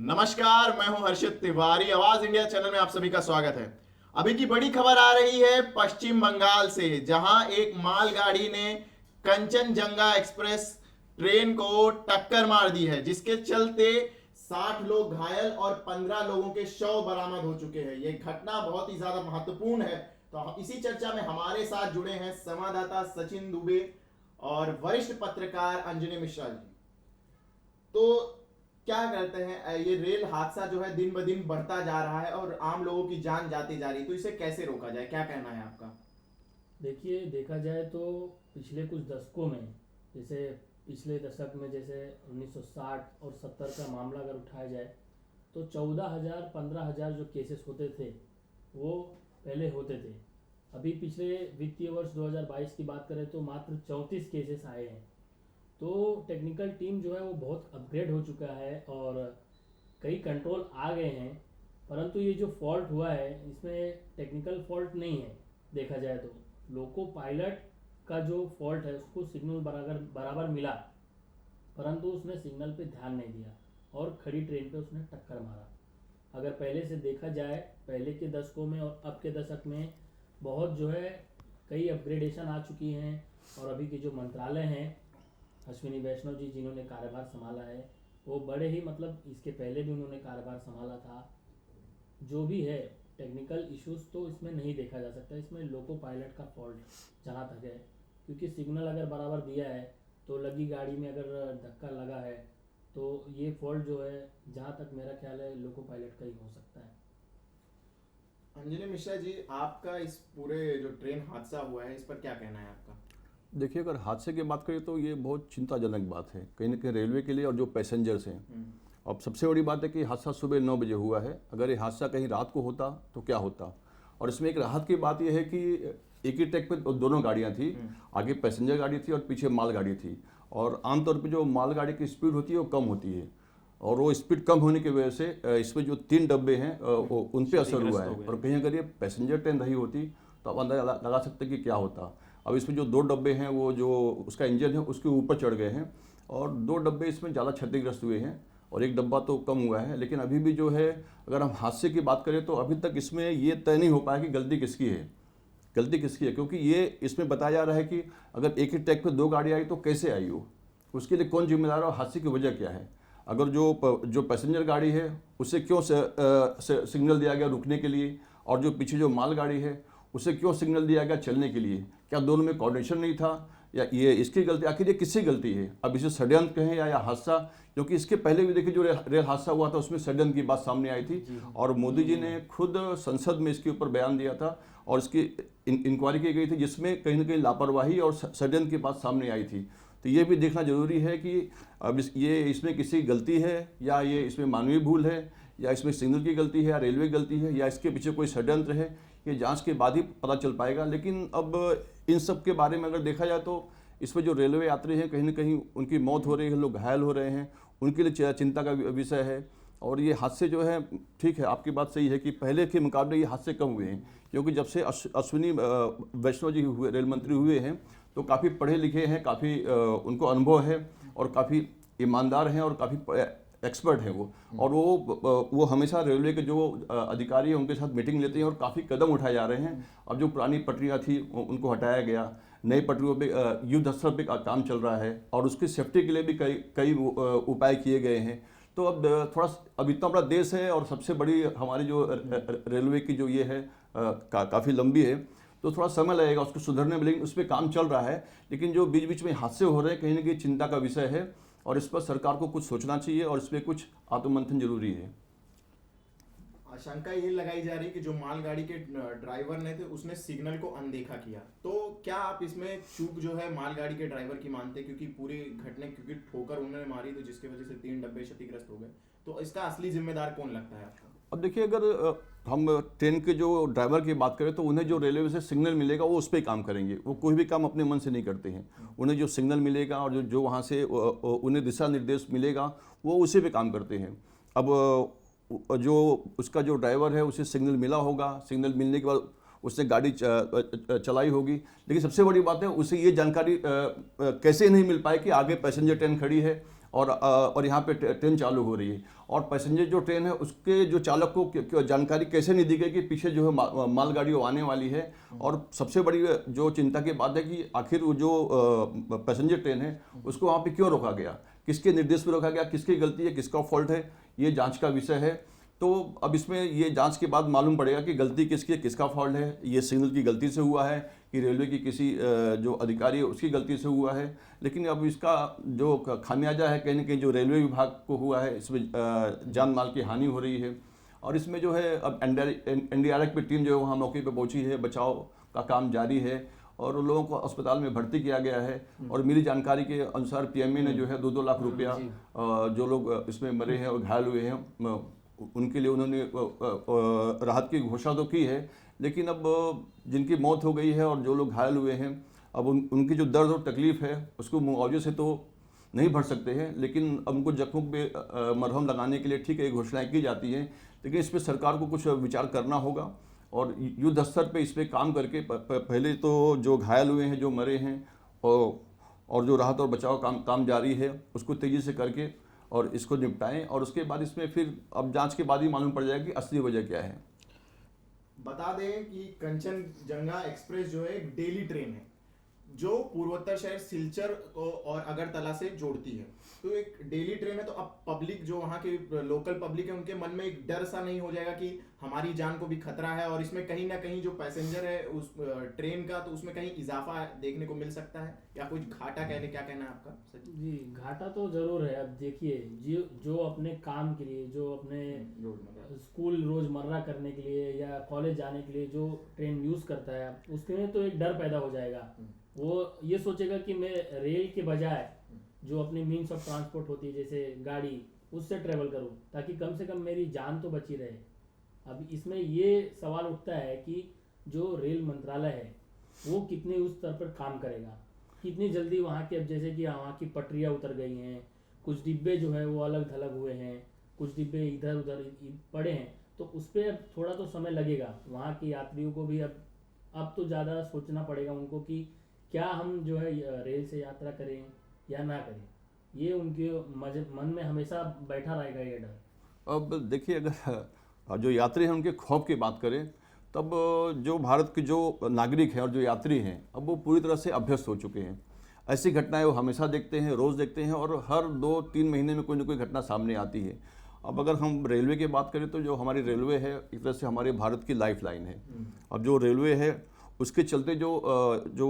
नमस्कार, मैं हूं हर्षित तिवारी। आवाज इंडिया चैनल में आप सभी का स्वागत है। अभी की बड़ी खबर आ रही है पश्चिम बंगाल से, जहां एक मालगाड़ी ने कंचनजंगा एक्सप्रेस ट्रेन को टक्कर मार दी है, जिसके चलते 60 लोग घायल और 15 लोगों के शव बरामद हो चुके हैं। यह घटना बहुत ही ज्यादा महत्वपूर्ण है। तो इसी चर्चा में हमारे साथ जुड़े हैं संवाददाता सचिन दुबे और वरिष्ठ पत्रकार अंजनी मिश्रा जी। तो क्या कहते हैं, ये रेल हादसा जो है दिन ब दिन बढ़ता जा रहा है और आम लोगों की जान जाती जा रही है, तो इसे कैसे रोका जाए, क्या कहना है आपका? देखिए, देखा जाए तो पिछले कुछ दशकों में, जैसे पिछले दशक में जैसे 1960 और 70 का मामला अगर उठाया जाए तो 14,000 15,000 जो केसेस होते थे वो पहले होते थे। अभी पिछले वित्तीय वर्ष 2022 की बात करें तो मात्र 34 केसेस आए हैं। तो टेक्निकल टीम जो है वो बहुत अपग्रेड हो चुका है और कई कंट्रोल आ गए हैं। परंतु ये जो फॉल्ट हुआ है इसमें टेक्निकल फॉल्ट नहीं है। देखा जाए तो लोको पायलट का जो फॉल्ट है, उसको सिग्नल बराबर बराबर मिला, परंतु उसने सिग्नल पे ध्यान नहीं दिया और खड़ी ट्रेन पे उसने टक्कर मारा। अगर पहले से देखा जाए, पहले के दशकों में और अब के दशक में बहुत जो है कई अपग्रेडेशन आ चुकी हैं। और अभी के जो मंत्रालय हैं, अश्विनी वैष्णव जी जिन्होंने कार्यभार संभाला है, वो बड़े ही मतलब इसके पहले भी उन्होंने कार्यभार संभाला था। जो भी है टेक्निकल इश्यूज तो इसमें नहीं देखा जा सकता, इसमें लोको पायलट का फॉल्ट जहाँ तक है, क्योंकि सिग्नल अगर बराबर दिया है तो लगी गाड़ी में अगर धक्का लगा है तो ये फॉल्ट जो है जहाँ तक मेरा ख्याल है लोको पायलट का ही हो सकता है। अंजनी मिश्रा जी, आपका इस पूरे जो ट्रेन हादसा हुआ है इस पर क्या कहना है आपका? देखिए, अगर हादसे की बात करें तो ये बहुत चिंताजनक बात है कहीं ना कहीं रेलवे के लिए और जो पैसेंजर्स हैं। अब सबसे बड़ी बात है कि हादसा सुबह 9 बजे हुआ है। अगर ये हादसा कहीं रात को होता तो क्या होता। और इसमें एक राहत की बात यह है कि एक ही ट्रैक पे दोनों गाड़ियां थी, आगे पैसेंजर गाड़ी थी और पीछे माल गाड़ी थी। और आमतौर पे जो माल गाड़ी की स्पीड होती है वो कम होती है, और वो स्पीड कम होने की वजह से इसमें जो 3 डब्बे हैं उन पर असर हुआ है। और कहीं अगर ये पैसेंजर ट्रेन रही होती तो आप अंदाजा लगा सकते कि क्या होता। अब इसमें जो 2 डब्बे हैं वो जो उसका इंजन है उसके ऊपर चढ़ गए हैं, और 2 डब्बे इसमें ज़्यादा क्षतिग्रस्त हुए हैं और एक डब्बा तो कम हुआ है। लेकिन अभी भी जो है, अगर हम हादसे की बात करें तो अभी तक इसमें ये तय नहीं हो पाया कि गलती किसकी है, क्योंकि ये इसमें बताया जा रहा है कि अगर एक ही ट्रैक पे 2 गाड़ी आई तो कैसे आई हो, उसके लिए कौन जिम्मेदार है और हादसे की वजह क्या है। अगर जो पैसेंजर गाड़ी है उसे क्यों सिग्नल दिया गया रुकने के लिए, और जो पीछे जो माल गाड़ी है उसे क्यों सिग्नल दिया गया चलने के लिए, क्या दोनों में कोऑर्डिनेशन नहीं था, या ये इसकी गलती, आखिर ये किसकी गलती है। अब इसे षड्यंत्र कहें या हादसा, क्योंकि इसके पहले भी देखिए जो रेल हादसा हुआ था उसमें षड्यंत्र की बात सामने आई थी और मोदी जी ने खुद संसद में इसके ऊपर बयान दिया था और इसकी इंक्वायरी की गई थी, जिसमें कहीं ना कहीं लापरवाही और षड्यंत्र की बात सामने आई थी। तो ये भी देखना जरूरी है कि अब ये इसमें किसी गलती है, या ये इसमें मानवीय भूल है, या इसमें सिग्नल की गलती है, या रेलवे की गलती है, या इसके पीछे कोई षड्यंत्र है, ये जांच के बाद ही पता चल पाएगा। लेकिन अब इन सब के बारे में अगर देखा जाए तो इसमें जो रेलवे यात्री हैं कहीं ना कहीं उनकी मौत हो रही है, लोग घायल हो रहे हैं, उनके लिए चिंता का विषय है। और ये हादसे जो है, ठीक है आपकी बात सही है कि पहले के मुकाबले ये हादसे कम हुए हैं, क्योंकि जब से अश्विनी वैष्णव जी हुए रेल मंत्री हुए हैं तो काफ़ी पढ़े लिखे हैं, काफ़ी उनको अनुभव है और काफ़ी ईमानदार हैं और काफ़ी एक्सपर्ट हैं वो। और वो हमेशा रेलवे के जो अधिकारी हैं उनके साथ मीटिंग लेते हैं और काफ़ी कदम उठाए जा रहे हैं। अब जो पुरानी पटरियाँ थी उनको हटाया गया, नई पटरियों पे युद्ध स्तर पे काम चल रहा है और उसकी सेफ्टी के लिए भी कई उपाय किए गए हैं। तो अब इतना बड़ा देश है और सबसे बड़ी हमारी जो रेलवे की जो ये है काफ़ी लंबी है, तो थोड़ा समय लगेगा उसको सुधरने में, लेकिन उस पर काम चल रहा है। लेकिन जो बीच बीच में हादसे हो रहे हैं कहीं ना कहीं चिंता का विषय है और इस पर सरकार को कुछ सोचना चाहिए और इस पर कुछ आत्ममंथन जरूरी है। आशंका ये लगाई जा रही है कि जो मालगाड़ी के ड्राइवर ने थे उसने सिग्नल को अनदेखा किया। तो क्या आप इसमें चूक जो है मालगाड़ी के ड्राइवर की मानते हैं, क्योंकि पूरी घटना, क्योंकि ठोकर उन्होंने मारी तो जिसकी वजह से 3 डब्बे क्षतिग्रस्त हो गए, तो इसका असली जिम्मेदार कौन लगता है आपको? अब देखिए, अगर हम ट्रेन के जो ड्राइवर की बात करें तो उन्हें जो रेलवे से सिग्नल मिलेगा वो उस पर काम करेंगे। वो कोई भी काम अपने मन से नहीं करते हैं। उन्हें जो सिग्नल मिलेगा और जो वहाँ से उन्हें दिशा निर्देश मिलेगा वो उसी पे काम करते हैं। अब जो उसका जो ड्राइवर है उसे सिग्नल मिला होगा, सिग्नल मिलने के बाद उसने गाड़ी चलाई होगी, लेकिन सबसे बड़ी बात है उसे ये जानकारी कैसे नहीं मिल पाए कि आगे पैसेंजर ट्रेन खड़ी है और यहाँ पे ट्रेन चालू हो रही है, और पैसेंजर जो ट्रेन है उसके जो चालक को जानकारी कैसे नहीं दी गई कि पीछे जो है मालगाड़ी वो आने वाली है। और सबसे बड़ी जो चिंता की बात है कि आखिर वो जो पैसेंजर ट्रेन है उसको वहाँ पे क्यों रोका गया, किसके निर्देश पर रोका गया, किसकी गलती है, किसका फॉल्ट है, ये जांच का विषय है। तो अब इसमें ये जांच के बाद मालूम पड़ेगा कि गलती किसकी है, किसका फॉल्ट है। ये सिग्नल की गलती से हुआ है कि रेलवे की किसी जो अधिकारी है उसकी गलती से हुआ है। लेकिन अब इसका जो खामियाजा है कहीं ना कहीं जो रेलवे विभाग को हुआ है, इसमें जान माल की हानि हो रही है। और इसमें जो है अब NDRF की टीम जो है वहाँ मौके पर पहुँची है, बचाव का काम जारी है और उन लोगों को अस्पताल में भर्ती किया गया है। और मेरी जानकारी के अनुसार PMA ने जो है 2-2 लाख रुपया जो लोग इसमें मरे हैं और घायल हुए हैं उनके लिए उन्होंने राहत की घोषणा तो की है। लेकिन अब जिनकी मौत हो गई है और जो लोग घायल हुए हैं, अब उनकी जो दर्द और तकलीफ है उसको मुआवजे से तो नहीं भर सकते हैं, लेकिन अब उनको जख्मों पे मरहम लगाने के लिए ठीक है घोषणाएं की जाती हैं। लेकिन इस पर सरकार को कुछ विचार करना होगा और युद्ध स्तर पे इस पर काम करके पहले तो जो घायल हुए हैं, जो मरे हैं, और जो राहत और बचाव काम जारी है उसको तेज़ी से करके और इसको निपटाएं। और उसके बाद इसमें फिर अब जांच के बाद ही मालूम पड़ जाएगा कि असली वजह क्या है। बता दें कि कंचनजंगा एक्सप्रेस जो है एक डेली ट्रेन है जो पूर्वोत्तर शहर सिलचर और अगरतला से जोड़ती है। तो एक डेली ट्रेन है, तो अब पब्लिक जो वहाँ के लोकल पब्लिक है उनके मन में एक डर सा नहीं हो जाएगा कि हमारी जान को भी खतरा है, और इसमें कहीं ना कहीं जो पैसेंजर है उस ट्रेन का, तो उसमें कहीं इजाफा देखने को मिल सकता है या कुछ घाटा क्या कहना है आपका? जी, घाटा तो जरूर है। अब देखिए जो अपने काम के लिए, जो अपने स्कूल रोजमर्रा करने के लिए या कॉलेज जाने के लिए जो ट्रेन यूज करता है उसके लिए तो एक डर पैदा हो जाएगा। वो ये सोचेगा कि मैं रेल के बजाय जो अपनी मीन्स ऑफ ट्रांसपोर्ट होती है जैसे गाड़ी, उससे ट्रेवल करूं ताकि कम से कम मेरी जान तो बची रहे। अब इसमें ये सवाल उठता है कि जो रेल मंत्रालय है वो कितने उस स्तर पर काम करेगा, कितनी जल्दी वहाँ के, अब जैसे कि वहाँ की पटरियाँ उतर गई हैं, कुछ डिब्बे जो है वो अलग थलग हुए हैं, कुछ डिब्बे इधर उधर पड़े हैं, तो उस पर अब थोड़ा तो समय लगेगा। वहाँ के यात्रियों को भी अब तो ज़्यादा सोचना पड़ेगा उनको कि क्या हम जो है रेल से यात्रा करें या ना करें। ये उनके मन में हमेशा बैठा रहेगा ये डर। अब देखिए, अगर जो यात्री हैं उनके खौफ की बात करें, तब जो भारत के जो नागरिक हैं और जो यात्री हैं अब वो पूरी तरह से अभ्यस्त हो चुके हैं। ऐसी घटनाएं वो हमेशा देखते हैं, रोज़ देखते हैं, और हर 2-3 महीने में कोई ना कोई घटना सामने आती है। अब अगर हम रेलवे की बात करें तो जो हमारी रेलवे है एक तरह से हमारे भारत की लाइफ लाइन है। अब जो रेलवे है उसके चलते जो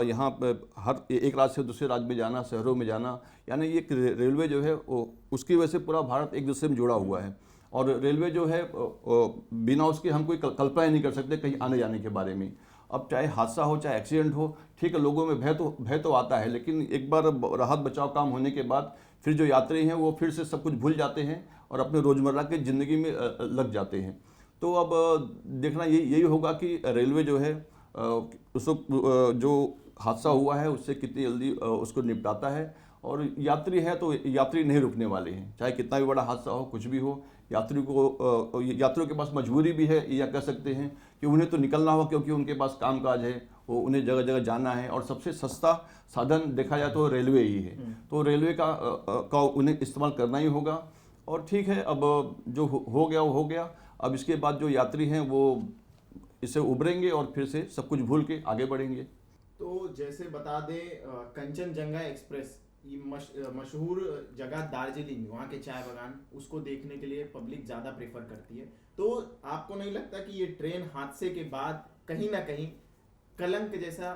यहाँ पर हर एक राज्य से दूसरे राज्य में जाना, शहरों में जाना, यानी ये रेलवे जो है उसकी वजह से पूरा भारत एक दूसरे में जुड़ा हुआ है। और रेलवे जो है बिना उसके हम कोई कल्पना ही नहीं कर सकते कहीं आने जाने के बारे में। अब चाहे हादसा हो, चाहे एक्सीडेंट हो, ठीक है, लोगों में भय तो आता है, लेकिन एक बार राहत बचाव काम होने के बाद फिर जो यात्री हैं वो फिर से सब कुछ भूल जाते हैं और अपने रोज़मर्रा की ज़िंदगी में लग जाते हैं। तो अब देखना यही होगा कि रेलवे जो है उसको जो हादसा हुआ है उससे कितनी जल्दी उसको निपटाता है। और यात्री है तो यात्री नहीं रुकने वाले हैं, चाहे कितना भी बड़ा हादसा हो, कुछ भी हो। यात्रियों के पास मजबूरी भी है, या कह सकते हैं कि उन्हें तो निकलना हो क्योंकि उनके पास कामकाज है, वो उन्हें जगह जगह जाना है, और सबसे सस्ता साधन देखा जाए तो रेलवे ही है। तो रेलवे का उन्हें इस्तेमाल करना ही होगा। और ठीक है, अब जो हो गया वो हो गया। अब इसके बाद जो यात्री हैं वो इससे उभरेंगे और फिर से सब कुछ भूल के आगे बढ़ेंगे। तो जैसे बता दें कंचनजंगा एक्सप्रेस, ये मशहूर जगह दार्जिलिंग, वहाँ के चाय बागान, उसको देखने के लिए पब्लिक ज़्यादा प्रेफर करती है। तो आपको नहीं लगता कि ये ट्रेन हादसे के बाद कहीं ना कहीं कलंक जैसा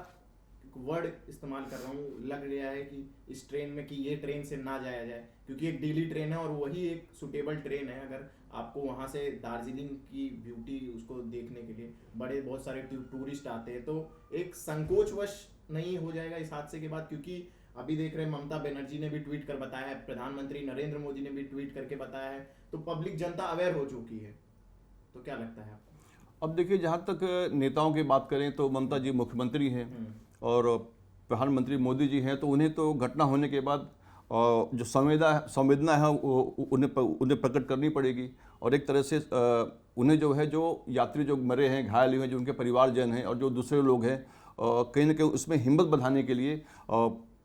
वर्ड इस्तेमाल कर रहा हूँ, लग रहा है कि इस ट्रेन में कि ये ट्रेन से ना जाया जाए, क्योंकि एक डेली ट्रेन है और वही एक सुटेबल ट्रेन है। अगर आपको वहाँ से दार्जिलिंग की ब्यूटी उसको देखने के लिए बहुत सारे टूरिस्ट आते हैं, तो एक संकोचवश नहीं हो जाएगा इस हादसे के बाद? क्योंकि अभी देख रहे हैं ममता बनर्जी ने भी ट्वीट कर बताया है, प्रधानमंत्री नरेंद्र मोदी ने भी ट्वीट करके बताया है, तो पब्लिक जनता अवेयर हो चुकी है। तो क्या लगता है आपको? अब देखिए, जहाँ तक नेताओं की बात करें तो ममता जी मुख्यमंत्री हैं और प्रधानमंत्री मोदी जी हैं, तो उन्हें तो घटना होने के बाद जो संवेदना है उन्हें प्रकट करनी पड़ेगी। और एक तरह से उन्हें जो है, जो यात्री जो मरे हैं, घायल हुए हैं, जो उनके परिवारजन हैं और जो दूसरे लोग हैं, कहीं ना कहीं उसमें हिम्मत बढ़ाने के लिए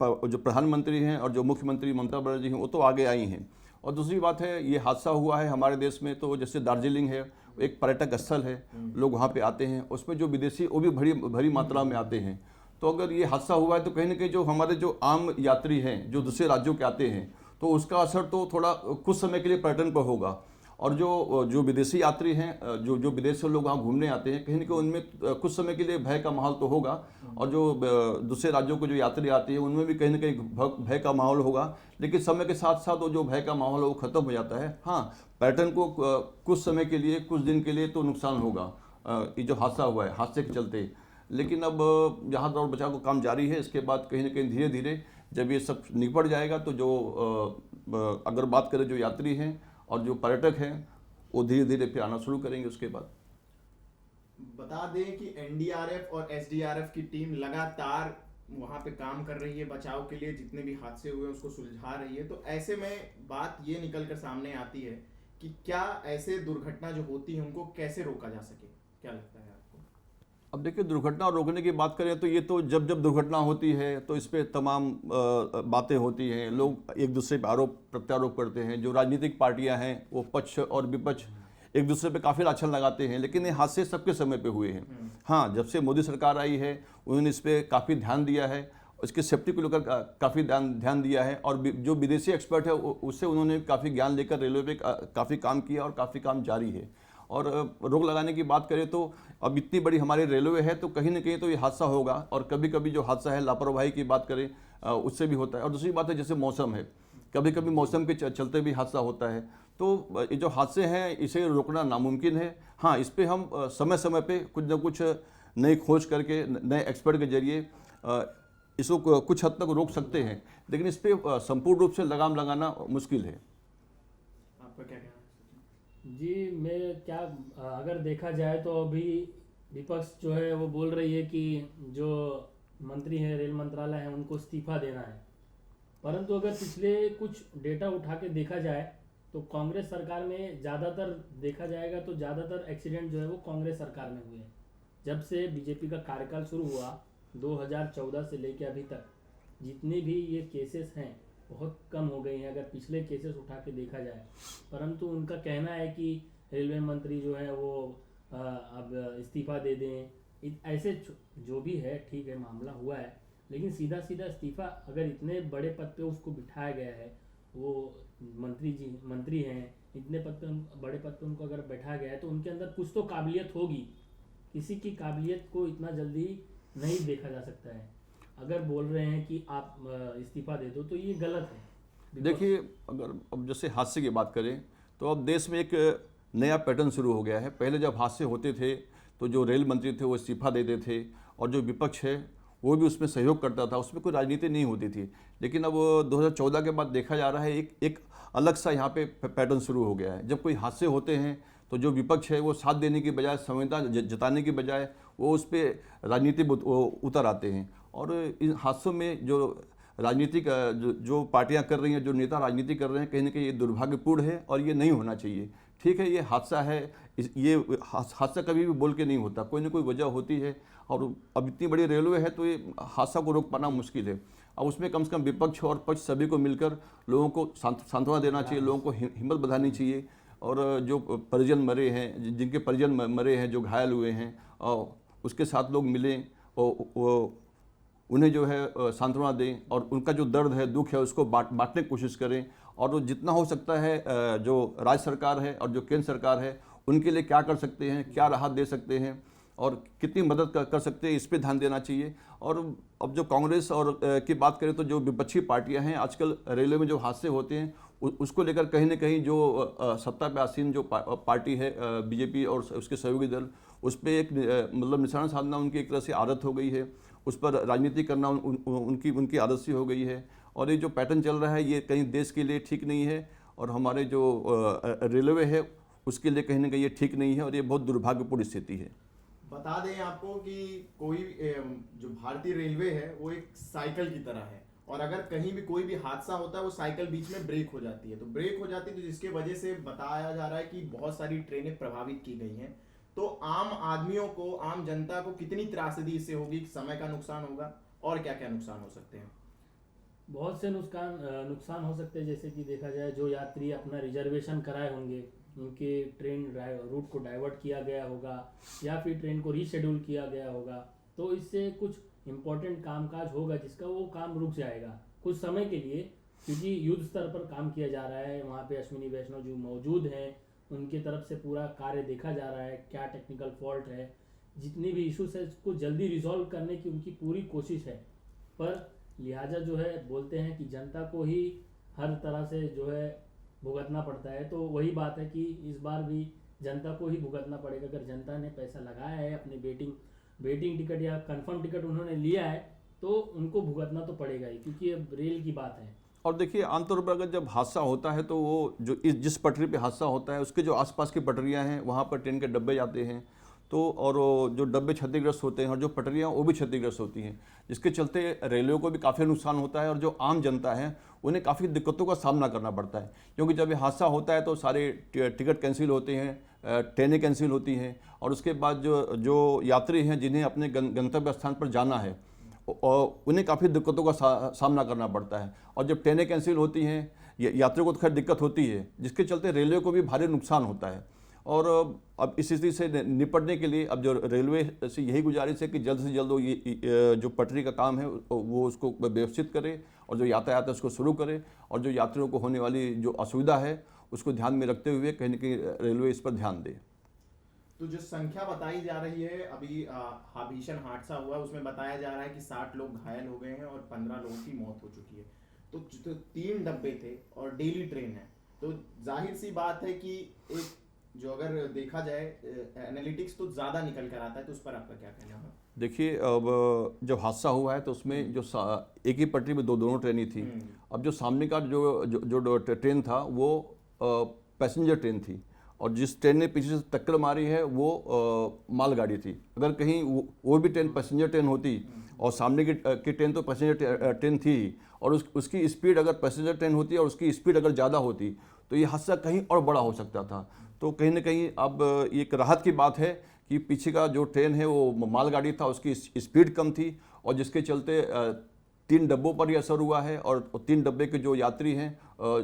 जो प्रधानमंत्री हैं और जो मुख्यमंत्री ममता बनर्जी हैं वो तो आगे आई हैं। और दूसरी बात है, ये हादसा हुआ है हमारे देश में, तो जैसे दार्जिलिंग है, एक पर्यटक स्थल है, लोग वहाँ पे आते हैं, उसमें जो विदेशी वो भी भरी मात्रा में आते हैं। तो अगर ये हादसा हुआ है तो कहीं ना कहीं जो हमारे जो आम यात्री हैं जो दूसरे राज्यों के आते हैं, तो उसका असर तो थोड़ा कुछ समय के लिए पर्यटन पर होगा। और जो विदेशी यात्री हैं, जो विदेश से लोग वहाँ घूमने आते हैं, कहीं ना कहीं उनमें कुछ समय के लिए भय का माहौल तो होगा। और जो दूसरे राज्यों को जो यात्री आते हैं उनमें भी कहीं ना कहीं भय का माहौल होगा। लेकिन समय के साथ साथ वो जो भय का माहौल है वो खत्म हो जाता है। हाँ, पर्यटन को कुछ समय के लिए, कुछ दिन के लिए तो नुकसान होगा ये जो हादसा हुआ है हादसे के चलते। लेकिन अब जहाँ दौड़ बचाव का काम जारी है, इसके बाद कहीं ना कहीं धीरे धीरे जब ये सब निपट जाएगा तो जो अगर बात करें जो यात्री हैं और जो पर्यटक हैं वो धीरे धीरे फिर आना शुरू करेंगे। उसके बाद बता दें कि एनडीआरएफ और एसडीआरएफ की टीम लगातार वहां पे काम कर रही है बचाव के लिए, जितने भी हादसे हुए उसको सुलझा रही है। तो ऐसे में बात ये निकल कर सामने आती है कि क्या ऐसे दुर्घटना जो होती है उनको कैसे रोका जा सके, क्या लगता है आपको? अब देखिए, दुर्घटना रोकने की बात करें तो ये तो जब दुर्घटना होती है तो इस पर तमाम बातें होती हैं, लोग एक दूसरे पर आरोप प्रत्यारोप करते हैं। जो राजनीतिक पार्टियां हैं वो पक्ष और विपक्ष एक दूसरे पे काफ़ी लाछन लगाते हैं। लेकिन ये हादसे सबके समय पे हुए हैं। हाँ, जब से मोदी सरकार आई है उन्होंने इस पर काफ़ी ध्यान दिया है, उसकी सेफ्टी को लेकर काफ़ी ध्यान दिया है। और जो विदेशी एक्सपर्ट है उससे उन्होंने काफ़ी ज्ञान लेकर रेलवे पे काफ़ी काम किया और काफ़ी काम जारी है। और रोक लगाने की बात करें तो अब इतनी बड़ी हमारी रेलवे है तो कहीं ना कहीं तो ये हादसा होगा। और कभी कभी जो हादसा है लापरवाही की बात करें उससे भी होता है। और दूसरी बात है जैसे मौसम है, कभी कभी मौसम के चलते भी हादसा होता है। तो ये जो हादसे हैं इसे रोकना नामुमकिन है। हाँ, इस पर हम समय समय पे कुछ न कुछ नई खोज करके नए एक्सपर्ट के जरिए इसको कुछ हद तक रोक सकते हैं। लेकिन इस पर संपूर्ण रूप से लगाम लगाना मुश्किल है। आपका क्या कहना है? जी, मैं क्या, अगर देखा जाए तो अभी विपक्ष जो है वो बोल रही है कि जो मंत्री हैं रेल मंत्रालय है उनको इस्तीफा देना है। परंतु अगर पिछले कुछ डेटा उठा के देखा जाए तो कांग्रेस सरकार में ज़्यादातर देखा जाएगा तो ज़्यादातर एक्सीडेंट जो है वो कांग्रेस सरकार में हुए हैं। जब से बीजेपी का कार्यकाल शुरू हुआ 2014 से लेकर अभी तक जितने भी ये केसेस हैं बहुत कम हो गए हैं अगर पिछले केसेस उठा के देखा जाए। परंतु उनका कहना है कि रेलवे मंत्री जो है वो अब इस्तीफा दे दें। ऐसे जो भी है ठीक है, मामला हुआ है, लेकिन सीधा सीधा इस्तीफा, अगर इतने बड़े पद पे उसको बिठाया गया है, वो मंत्री हैं, इतने बड़े पद पे उनको अगर बैठा गया है तो उनके अंदर कुछ तो काबिलियत होगी। किसी की काबिलियत को इतना जल्दी नहीं देखा जा सकता है। अगर बोल रहे हैं कि आप इस्तीफा दे दो तो ये गलत है। देखिए, अगर अब जैसे हादसे की बात करें तो अब देश में एक नया पैटर्न शुरू हो गया है। पहले जब हादसे होते थे तो जो रेल मंत्री थे वो इस्तीफा देते थे और जो विपक्ष है वो भी उसमें सहयोग करता था, उसमें कोई राजनीति नहीं होती थी। लेकिन अब 2014 के बाद देखा जा रहा है एक अलग सा यहाँ पे पैटर्न शुरू हो गया है। जब कोई हादसे होते हैं तो जो विपक्ष है वो साथ देने की बजाय, संवेदना जताने की बजाय वो उस पर राजनीति उतर आते हैं। और इन हादसों में जो राजनीतिक जो पार्टियां कर रही हैं, जो नेता राजनीति कर रहे हैं, कहीं ना कहीं ये दुर्भाग्यपूर्ण है और ये नहीं होना चाहिए। ठीक है, ये हादसा है, ये हादसा कभी भी बोल के नहीं होता, कोई ना कोई वजह होती है। और अब इतनी बड़ी रेलवे है तो ये हादसा को रोक पाना मुश्किल है। अब उसमें कम से कम विपक्ष और पक्ष सभी को मिलकर लोगों को सांत्वना देना चाहिए, लोगों को हिम्मत बढ़ानी चाहिए। और जो परिजन मरे हैं, जिनके परिजन मरे हैं, जो घायल हुए हैं, और उसके साथ लोग मिलें और उन्हें जो है सांत्वना दें और उनका जो दर्द है, दुख है, उसको बांटने की कोशिश करें। और जितना हो सकता है जो राज्य सरकार है और जो केंद्र सरकार है उनके लिए क्या कर सकते हैं, क्या राहत दे सकते हैं और कितनी मदद कर सकते हैं, इस पर ध्यान देना चाहिए। और अब जो कांग्रेस और की बात करें तो जो विपक्षी पार्टियां हैं, आजकल रेलवे में जो हादसे होते हैं उसको लेकर कहीं ना कहीं जो सत्ता पे आसीन जो पार्टी है बीजेपी और उसके सहयोगी दल, उस पर एक मतलब निशाना साधना उनकी एक तरह से आदत हो गई है, उस पर राजनीति करना उनकी आदत सी हो गई है। और ये जो पैटर्न चल रहा है ये कहीं देश के लिए ठीक नहीं है और हमारे जो रेलवे है उसके लिए कहीं ना कहीं ये ठीक नहीं है और ये बहुत दुर्भाग्यपूर्ण स्थिति है। बता दें आपको कि कोई जो भारतीय रेलवे है वो एक साइकिल की तरह है और अगर कहीं भी कोई भी हादसा होता है वो साइकिल बीच में ब्रेक हो जाती है। तो ब्रेक हो जाती है तो जिसके वजह से बताया जा रहा है कि बहुत सारी ट्रेनें प्रभावित की गई हैं। तो आम आदमियों को, आम जनता को कितनी त्रासदी इससे होगी, समय का नुकसान होगा और क्या क्या नुकसान हो सकते हैं? बहुत से नुकसान हो सकते हैं, जैसे कि देखा जाए जो यात्री अपना रिजर्वेशन कराए होंगे उनके ट्रेन रूट को डाइवर्ट किया गया होगा या फिर ट्रेन को रीशेड्यूल किया गया होगा, तो इससे कुछ इम्पोर्टेंट कामकाज होगा जिसका वो काम रुक जाएगा कुछ समय के लिए, क्योंकि युद्ध स्तर पर काम किया जा रहा है। वहाँ पे अश्विनी वैष्णव जो मौजूद हैं उनकी तरफ से पूरा कार्य देखा जा रहा है, क्या टेक्निकल फॉल्ट है, जितनी भी इश्यूज है उसको जल्दी रिजॉल्व करने की उनकी पूरी कोशिश है। पर लिहाजा जो है बोलते हैं कि जनता को ही हर तरह से जो है भुगतना पड़ता है, तो वही बात है कि इस बार भी जनता को ही भुगतना पड़ेगा। अगर जनता ने पैसा लगाया है अपने वेटिंग टिकट या कंफर्म टिकट उन्होंने लिया है तो उनको भुगतना तो पड़ेगा ही, क्योंकि अब रेल की बात है। और देखिए आमतौर पर अगर जब हादसा होता है तो वो जो जिस पटरी पे हादसा होता है उसके जो आसपास की पटरियां हैं वहाँ पर ट्रेन के डब्बे जाते हैं, तो और वो जो डब्बे क्षतिग्रस्त होते हैं और जो पटरियां वो भी क्षतिग्रस्त होती हैं, जिसके चलते रेलवे को भी काफ़ी नुकसान होता है और जो आम जनता है उन्हें काफ़ी दिक्कतों का सामना करना पड़ता है। क्योंकि जब ये हादसा होता है तो सारे टिकट कैंसिल होते हैं, ट्रेनें कैंसिल होती हैं, और उसके बाद जो जो यात्री हैं जिन्हें अपने गंतव्य स्थान पर जाना है और उन्हें काफ़ी दिक्कतों का सामना करना पड़ता है। और जब ट्रेनें कैंसिल होती हैं यात्रियों को तो खैर दिक्कत होती है, जिसके चलते रेलवे को भी भारी नुकसान होता है। और अब इस स्थिति से निपटने के लिए अब जो रेलवे से यही गुजारिश है कि जल्द से जल्द वो ये जो पटरी का काम है वो उसको व्यवस्थित करे और जो यातायात है उसको शुरू करे, और जो यात्रियों को होने वाली जो असुविधा है उसको ध्यान में रखते हुए कहीं न कहीं रेलवे इस पर ध्यान दे। तो जो संख्या बताई जा रही है अभी भीषण हादसा हुआ उसमें बताया जा रहा है कि 60 लोग घायल हो गए हैं और 15 लोगों की मौत हो चुकी है। तो 3 डब्बे थे और डेली ट्रेन है, तो जाहिर सी बात है कि एक जो अगर देखा जाए एनालिटिक्स तो ज्यादा निकल कर आता है, तो उस पर आपका क्या कहना है? देखिए अब जब हादसा हुआ है तो उसमें जो एक ही पटरी में दोनों ट्रेनें थी। अब जो सामने का जो ट्रेन था वो पैसेंजर ट्रेन थी, और जिस ट्रेन ने पीछे से टक्कर मारी है वो मालगाड़ी थी। अगर कहीं वो भी ट्रेन पैसेंजर ट्रेन होती और सामने की ट्रेन तो पैसेंजर ट्रेन थी, और उसकी स्पीड अगर पैसेंजर ट्रेन होती और उसकी स्पीड अगर ज़्यादा होती तो ये हादसा कहीं और बड़ा हो सकता था। तो कहीं ना कहीं अब एक राहत की बात है कि पीछे का जो ट्रेन है वो मालगाड़ी था, उसकी स्पीड कम थी, और जिसके चलते 3 डब्बों पर ही असर हुआ है। और 3 डब्बे के जो यात्री हैं,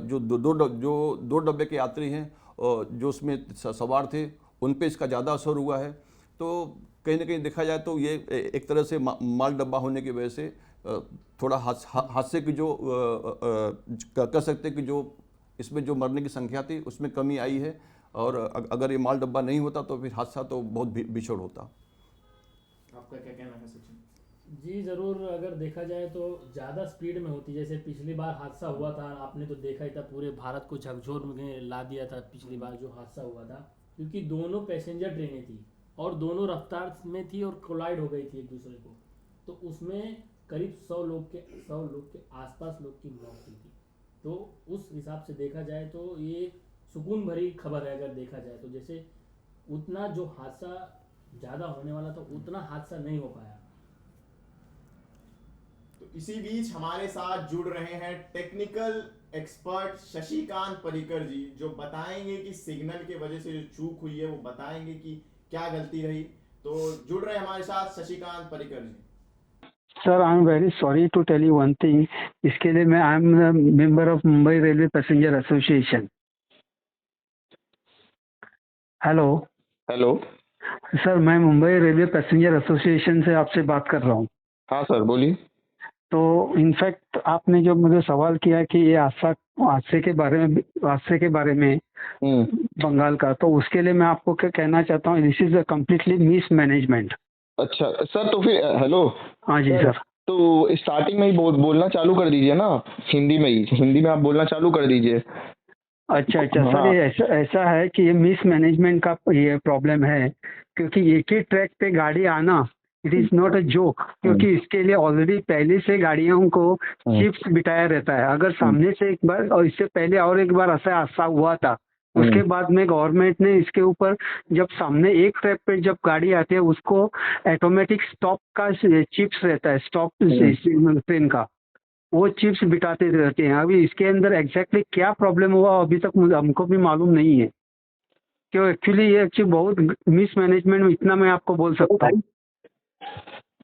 जो दो डब्बे के यात्री हैं जो उसमें सवार थे, उन पे इसका ज़्यादा असर हुआ है। तो कहीं ना कहीं देखा जाए तो ये एक तरह से माल डब्बा होने की वजह से थोड़ा हादसे की जो कह सकते कि जो इसमें जो मरने की संख्या थी उसमें कमी आई है, और अगर ये माल डब्बा नहीं होता तो फिर हादसा तो बहुत भीषण होता। आपका क्या कहना है सचिन? जी ज़रूर, अगर देखा जाए तो ज़्यादा स्पीड में होती, जैसे पिछली बार हादसा हुआ था आपने तो देखा ही था, पूरे भारत को झकझोर में ला दिया था पिछली बार जो हादसा हुआ था, क्योंकि दोनों पैसेंजर ट्रेनें थी और दोनों रफ्तार में थी और कोलाइड हो गई थी एक दूसरे को, तो उसमें करीब 100 लोग के आसपास लोग की मौत हुई थी। तो उस हिसाब से देखा जाए तो ये सुकून भरी खबर है अगर देखा जाए तो, जैसे उतना जो हादसा ज़्यादा होने वाला था उतना हादसा नहीं हो पाया। तो इसी बीच हमारे साथ जुड़ रहे हैं टेक्निकल एक्सपर्ट शशिकांत परिकर जी, जो बताएंगे कि सिग्नल के वजह से जो चूक हुई है वो बताएंगे कि क्या गलती रही। तो जुड़ रहे हैं हमारे साथ Shashikant Parikar ji. Sir, I am very sorry to tell you one thing. इसके लिए मैं I am member of Mumbai railway passenger association. Hello hello. Sir, मैं मुंबई रेलवे पैसेंजर एसोसिएशन से आपसे बात कर रहा हूँ। हाँ सर, बोलिए। तो इनफैक्ट आपने जो मुझे सवाल किया कि ये हादसे के बारे में बंगाल का, तो उसके लिए मैं आपको क्या कहना चाहता हूँ, this is a completely miss management. अच्छा सर, तो फिर हेलो। हाँ जी सर। तो स्टार्टिंग में ही बोलना चालू कर दीजिए ना, हिंदी में आप बोलना चालू कर दीजिए। अच्छा सर, ये ऐसा है कि ये मिस मैनेजमेंट का ये प्रॉब्लम है, क्योंकि एक ही ट्रैक पे गाड़ी आना it is not a joke, क्योंकि इसके लिए ऑलरेडी पहले से गाड़ियों को चिप्स बिठाया रहता है। अगर सामने से एक बार और इससे पहले और एक बार ऐसा हादसा हुआ था, उसके बाद में गवर्नमेंट ने इसके ऊपर, जब सामने एक ट्रैक पे जब गाड़ी आती है उसको ऑटोमेटिक स्टॉप का चिप्स रहता है, स्टॉप ट्रेन का, वो चिप्स बिठाते रहते हैं। अभी इसके अंदर एग्जैक्टली क्या प्रॉब्लम हुआ अभी तक हमको भी मालूम नहीं है, क्यों एक्चुअली ये बहुत मिस मैनेजमेंट, इतना मैं आपको बोल सकता हूँ।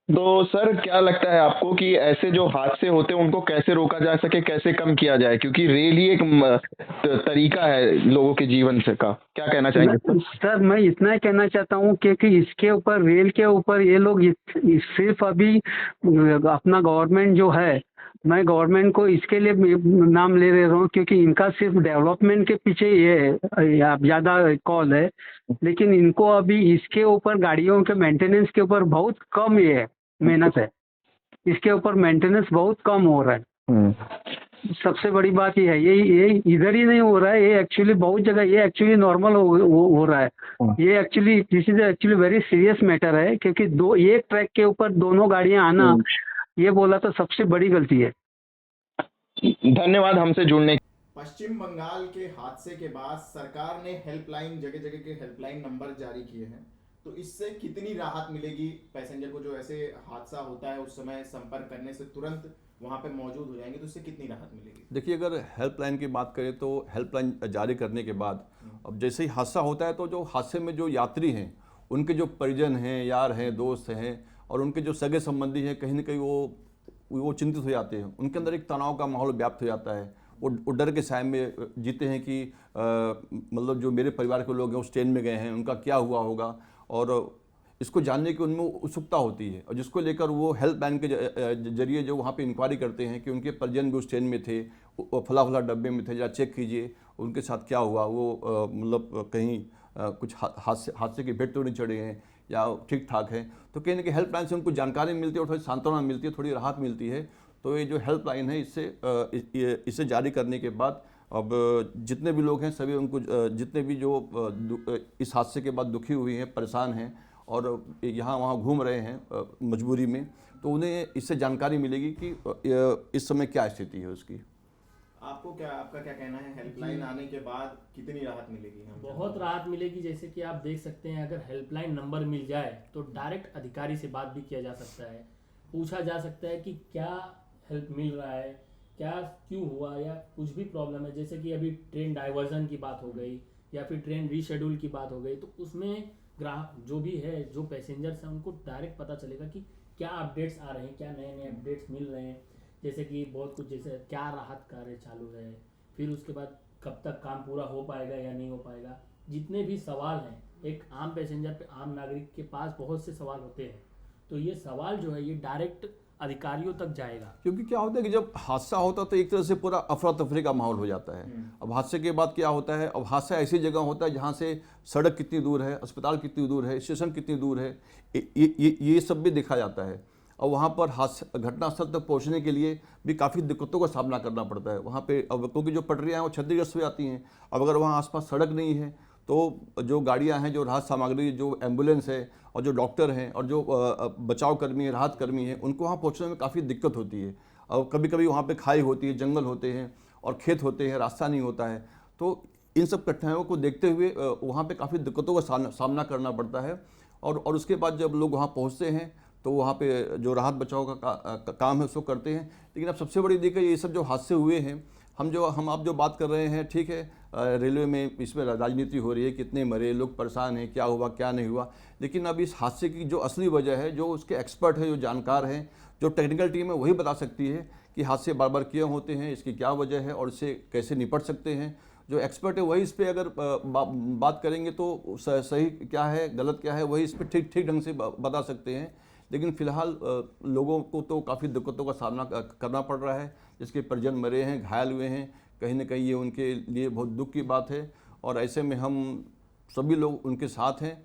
तो सर क्या लगता है आपको कि ऐसे जो हादसे होते हैं उनको कैसे रोका जा सके, कैसे कम किया जाए, क्योंकि रेल ही एक तरीका है लोगों के जीवन से का, क्या कहना चाहेंगे सर? सर मैं इतना ही कहना चाहता हूँ कि इसके ऊपर, रेल के ऊपर ये लोग सिर्फ अभी अपना गवर्नमेंट जो है, मैं गवर्नमेंट को इसके लिए नाम ले रहा हूँ क्योंकि इनका सिर्फ डेवलपमेंट के पीछे ये आप ज़्यादा कॉल है, लेकिन इनको अभी इसके ऊपर गाड़ियों के मेंटेनेंस के ऊपर बहुत कम ये मेहनत है। इसके ऊपर मेंटेनेंस बहुत कम हो रहा है। सबसे बड़ी बात ये है, ये इधर ही नहीं हो रहा है, ये एक्चुअली बहुत जगह ये एक्चुअली नॉर्मल हो रहा है। ये actually this is actually very serious matter है, क्योंकि एक ट्रैक के ऊपर दोनों गाड़ियां आना, ये बोला तो सबसे बड़ी गलती है। धन्यवाद हमसे जुड़ने। पश्चिम बंगाल के हादसे के बाद सरकार ने हेल्पलाइन, जगह जगह के हेल्पलाइन नंबर जारी किए हैं, तो इससे कितनी राहत मिलेगी पैसेंजर को? जो ऐसे हादसा होता है उस समय संपर्क करने से तुरंत वहां पे मौजूद हो जाएंगे, तो इससे कितनी राहत मिलेगी? देखिए, अगर हेल्पलाइन की बात करें तो हेल्पलाइन जारी करने के बाद अब जैसे ही हादसा होता है तो जो हादसे में जो यात्री हैं, उनके जो परिजन हैं, यार हैं, दोस्त हैं और उनके जो सगे संबंधी हैं, कहीं ना कहीं वो चिंतित हो जाते हैं। उनके अंदर एक तनाव का माहौल व्याप्त हो जाता है। वो डर के साए में जीते हैं कि मतलब जो मेरे परिवार के लोग हैं उस ट्रेन में गए हैं, उनका क्या हुआ होगा, और इसको जानने की उनमें उत्सुकता होती है। और जिसको लेकर वो हेल्पलाइन के जरिए जो वहाँ पे इंक्वायरी करते हैं कि उनके परिजन भी उस ट्रेन में थे, फला फला डब्बे में थे, जरा चेक कीजिए उनके साथ क्या हुआ, वो मतलब कहीं कुछ हादसे की भेंट तो नहीं चढ़े हैं या ठीक ठाक है। तो कहीं ना कहीं हेल्पलाइन से उनको जानकारी मिलती है और थोड़ी सांत्वना मिलती है, थोड़ी राहत मिलती है। तो ये जो हेल्पलाइन है, इसे जारी करने के बाद अब जितने भी लोग हैं सभी उनको, जितने भी जो इस हादसे के बाद दुखी हुए हैं, परेशान हैं और यहाँ वहाँ घूम रहे हैं मजबूरी में, तो उन्हें इससे जानकारी मिलेगी कि इस समय क्या स्थिति है उसकी। आपका क्या कहना है? हेल्पलाइन आने के बाद कितनी राहत मिलेगी? बहुत राहत मिलेगी। जैसे कि आप देख सकते हैं, अगर हेल्पलाइन नंबर मिल जाए तो डायरेक्ट अधिकारी से बात भी किया जा सकता है, पूछा जा सकता है कि क्या हेल्प मिल रहा है, क्या क्यों हुआ, या कुछ भी प्रॉब्लम है। जैसे कि अभी ट्रेन डाइवर्जन की बात हो गई या फिर ट्रेन रीशेड्यूल की बात हो गई, तो उसमें ग्राहक जो भी है, जो पैसेंजर्स हैं, उनको डायरेक्ट पता चलेगा कि क्या अपडेट्स आ रहे हैं, क्या नए नए अपडेट्स मिल रहे हैं। जैसे कि बहुत कुछ, जैसे क्या राहत कार्य चालू है, फिर उसके बाद कब तक काम पूरा हो पाएगा या नहीं हो पाएगा। जितने भी सवाल हैं, एक आम पैसेंजर पे, आम नागरिक के पास बहुत से सवाल होते हैं, तो ये सवाल जो है ये डायरेक्ट अधिकारियों तक जाएगा। क्योंकि क्या होता है कि जब हादसा होता है तो एक तरह से पूरा अफरा तफरी का माहौल हो जाता है। अब हादसे के बाद क्या होता है, अब हादसा ऐसी जगह होता है जहाँ से सड़क कितनी दूर है, अस्पताल कितनी दूर है, स्टेशन कितनी दूर है, ये सब भी देखा जाता है। और वहाँ पर घटनास्थल तक पहुँचने के लिए भी काफ़ी दिक्कतों का सामना करना पड़ता है वहाँ पे। अब क्योंकि जो पटरियाँ हैं वो क्षतिग्रस्त हो जाती हैं। अब अगर वहाँ आसपास सड़क नहीं है तो जो गाड़ियाँ हैं, जो राहत सामग्री, जो एम्बुलेंस है और जो डॉक्टर हैं और जो बचाव कर्मी हैं, राहत कर्मी हैं, उनको वहाँ पहुँचने में काफ़ी दिक्कत होती है। और कभी कभी वहाँ पे खाई होती है, जंगल होते हैं और खेत होते हैं, रास्ता नहीं होता है। तो इन सब कठिनाइयों को देखते हुए वहाँ पे काफ़ी दिक्कतों का सामना करना पड़ता है। और उसके बाद जब लोग वहाँ पहुँचते हैं तो वहाँ पे जो राहत बचाव का काम है उसको करते हैं। लेकिन अब सबसे बड़ी दिक्कत ये सब जो हादसे हुए हैं, हम आप जो बात कर रहे हैं, ठीक है, रेलवे में इसमें राजनीति हो रही है, कितने मरे, लोग परेशान हैं, क्या हुआ क्या नहीं हुआ। लेकिन अब इस हादसे की जो असली वजह है, जो उसके एक्सपर्ट है, जो जानकार हैं, जो टेक्निकल टीम है, वही बता सकती है कि हादसे बार बार क्यों होते हैं, इसकी क्या वजह है और इससे कैसे निपट सकते हैं। जो एक्सपर्ट है वही इस पर अगर बात करेंगे तो सही क्या है, गलत क्या है, वही इस पर ठीक ढंग से बता सकते हैं। लेकिन फिलहाल लोगों को तो काफ़ी दिक्कतों का सामना करना पड़ रहा है। जिसके परिजन मरे हैं, घायल हुए हैं, कहीं ना कहीं ये उनके लिए बहुत दुख की बात है और ऐसे में हम सभी लोग उनके साथ हैं।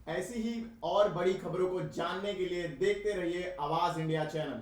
ऐसी ही और बड़ी खबरों को जानने के लिए देखते रहिए आवाज इंडिया चैनल।